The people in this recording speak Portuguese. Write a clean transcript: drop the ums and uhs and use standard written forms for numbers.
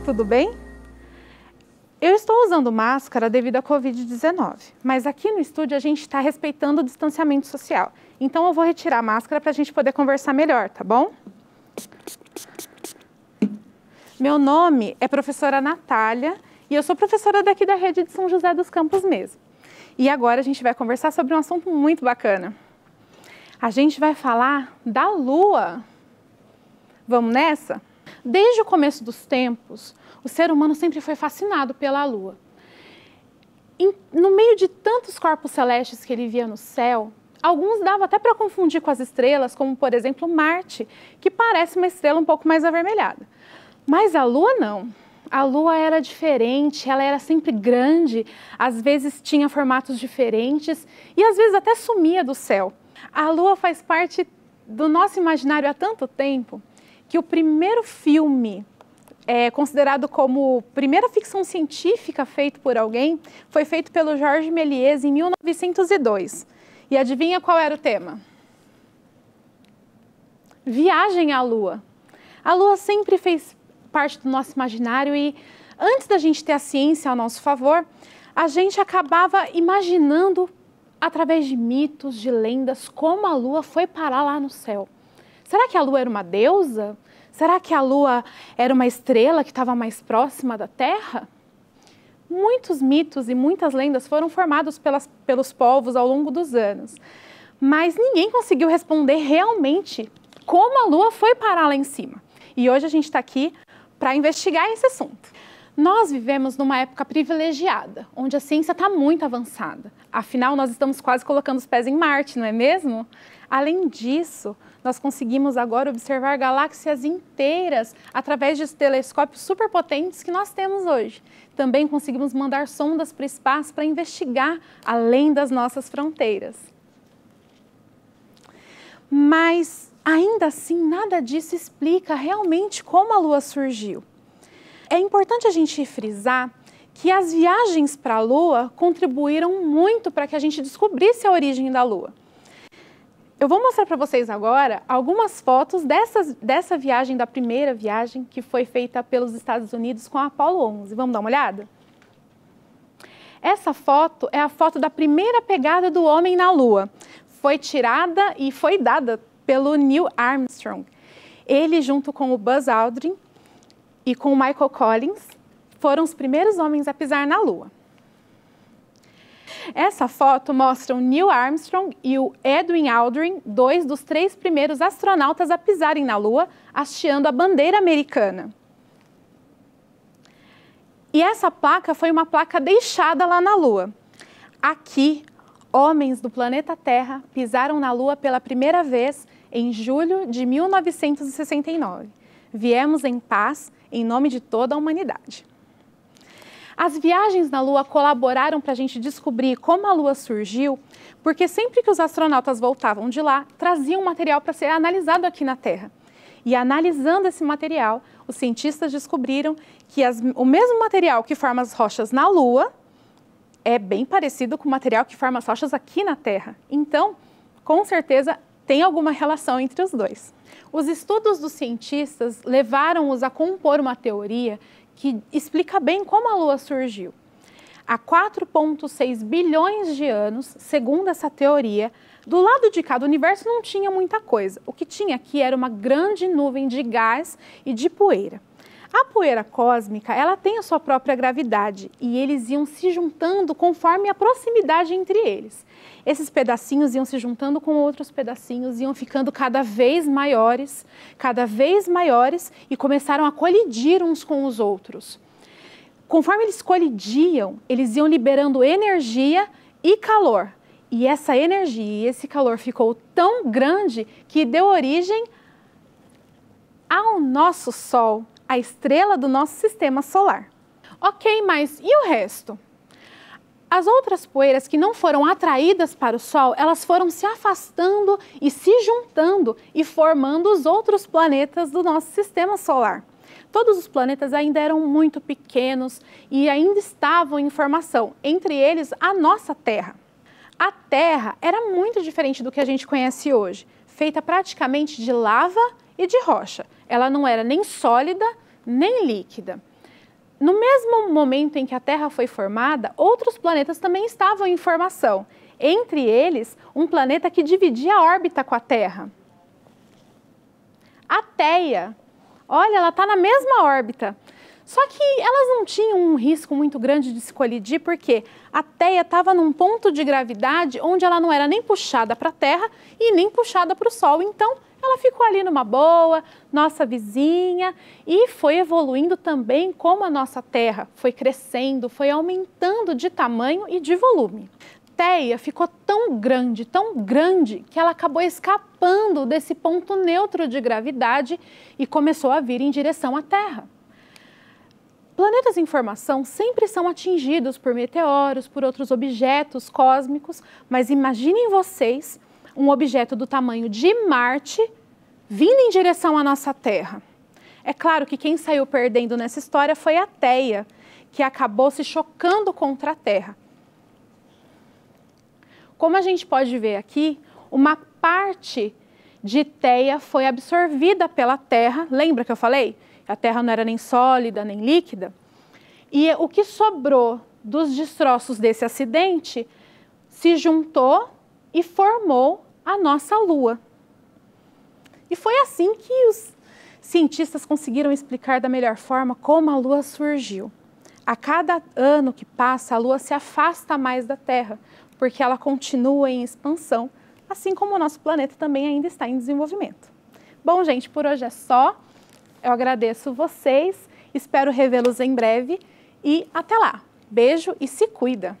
tudo bem? Eu estou usando máscara devido à Covid-19, mas aqui no estúdio a gente está respeitando o distanciamento social. Então eu vou retirar a máscara para a gente poder conversar melhor, tá bom? Meu nome é professora Natália e eu sou professora daqui da rede de São José dos Campos mesmo. E agora a gente vai conversar sobre um assunto muito bacana. A gente vai falar da Lua. Vamos nessa? Desde o começo dos tempos, o ser humano sempre foi fascinado pela Lua. No meio de tantos corpos celestes que ele via no céu, alguns dava até para confundir com as estrelas, como por exemplo Marte, que parece uma estrela um pouco mais avermelhada. Mas a Lua não. A Lua era diferente, ela era sempre grande, às vezes tinha formatos diferentes e às vezes até sumia do céu. A Lua faz parte do nosso imaginário há tanto tempo que o primeiro filme, considerado como primeira ficção científica feito por alguém, foi feito pelo Georges Méliès em 1902. E adivinha qual era o tema? Viagem à Lua. A Lua sempre fez parte do nosso imaginário e antes da gente ter a ciência ao nosso favor, a gente acabava imaginando através de mitos, de lendas, como a Lua foi parar lá no céu. Será que a Lua era uma deusa? Será que a Lua era uma estrela que estava mais próxima da Terra? Muitos mitos e muitas lendas foram formados pelos povos ao longo dos anos, mas ninguém conseguiu responder realmente como a Lua foi parar lá em cima. E hoje a gente está aqui para investigar esse assunto. Nós vivemos numa época privilegiada, onde a ciência está muito avançada. Afinal, nós estamos quase colocando os pés em Marte, não é mesmo? Além disso, nós conseguimos agora observar galáxias inteiras através de telescópios superpotentes que nós temos hoje. Também conseguimos mandar sondas para o espaço para investigar além das nossas fronteiras. Mas, ainda assim, nada disso explica realmente como a Lua surgiu. É importante a gente frisar que as viagens para a Lua contribuíram muito para que a gente descobrisse a origem da Lua. Eu vou mostrar para vocês agora algumas fotos dessa viagem, da primeira viagem que foi feita pelos Estados Unidos com a Apollo 11. Vamos dar uma olhada? Essa foto é a foto da primeira pegada do homem na Lua. Foi tirada e foi dada pelo Neil Armstrong. Ele, junto com o Buzz Aldrin e com o Michael Collins, foram os primeiros homens a pisar na Lua. Essa foto mostra o Neil Armstrong e o Edwin Aldrin, dois dos 3 primeiros astronautas a pisarem na Lua, hasteando a bandeira americana. E essa placa foi uma placa deixada lá na Lua. Aqui, homens do planeta Terra pisaram na Lua pela primeira vez em julho de 1969. Viemos em paz, em nome de toda a humanidade. As viagens na Lua colaboraram para a gente descobrir como a Lua surgiu, porque sempre que os astronautas voltavam de lá, traziam material para ser analisado aqui na Terra. E analisando esse material, os cientistas descobriram que o mesmo material que forma as rochas na Lua é bem parecido com o material que forma as rochas aqui na Terra. Então, com certeza, tem alguma relação entre os dois. Os estudos dos cientistas levaram-os a compor uma teoria que explica bem como a Lua surgiu. Há 4,6 bilhões de anos, segundo essa teoria, do lado de cá do universo não tinha muita coisa. O que tinha aqui era uma grande nuvem de gás e de poeira. A poeira cósmica, ela tem a sua própria gravidade e eles iam se juntando conforme a proximidade entre eles. Esses pedacinhos iam se juntando com outros pedacinhos, iam ficando cada vez maiores e começaram a colidir uns com os outros. Conforme eles colidiam, eles iam liberando energia e calor. E essa energia e esse calor ficou tão grande que deu origem ao nosso Sol, a estrela do nosso sistema solar. Ok, mas e o resto? As outras poeiras que não foram atraídas para o Sol, elas foram se afastando e se juntando e formando os outros planetas do nosso sistema solar. Todos os planetas ainda eram muito pequenos e ainda estavam em formação, entre eles a nossa Terra. A Terra era muito diferente do que a gente conhece hoje, feita praticamente de lava e de rocha. Ela não era nem sólida, nem líquida. No mesmo momento em que a Terra foi formada, outros planetas também estavam em formação. Entre eles, um planeta que dividia a órbita com a Terra. A Theia, olha, ela está na mesma órbita. Só que elas não tinham um risco muito grande de se colidir, porque a Theia estava num ponto de gravidade onde ela não era nem puxada para a Terra e nem puxada para o Sol. Então, ela ficou ali numa boa, nossa vizinha, e foi evoluindo também como a nossa Terra. Foi crescendo, foi aumentando de tamanho e de volume. Theia ficou tão grande, que ela acabou escapando desse ponto neutro de gravidade e começou a vir em direção à Terra. Planetas em formação sempre são atingidos por meteoros, por outros objetos cósmicos, mas imaginem vocês um objeto do tamanho de Marte vindo em direção à nossa Terra. É claro que quem saiu perdendo nessa história foi a Theia, que acabou se chocando contra a Terra. Como a gente pode ver aqui, uma parte de Theia foi absorvida pela Terra. Lembra que eu falei? A Terra não era nem sólida, nem líquida. E o que sobrou dos destroços desse acidente se juntou e formou a nossa Lua. E foi assim que os cientistas conseguiram explicar da melhor forma como a Lua surgiu. A cada ano que passa, a Lua se afasta mais da Terra, porque ela continua em expansão, assim como o nosso planeta também ainda está em desenvolvimento. Bom, gente, por hoje é só. Eu agradeço vocês, espero revê-los em breve e até lá. Beijo e se cuida!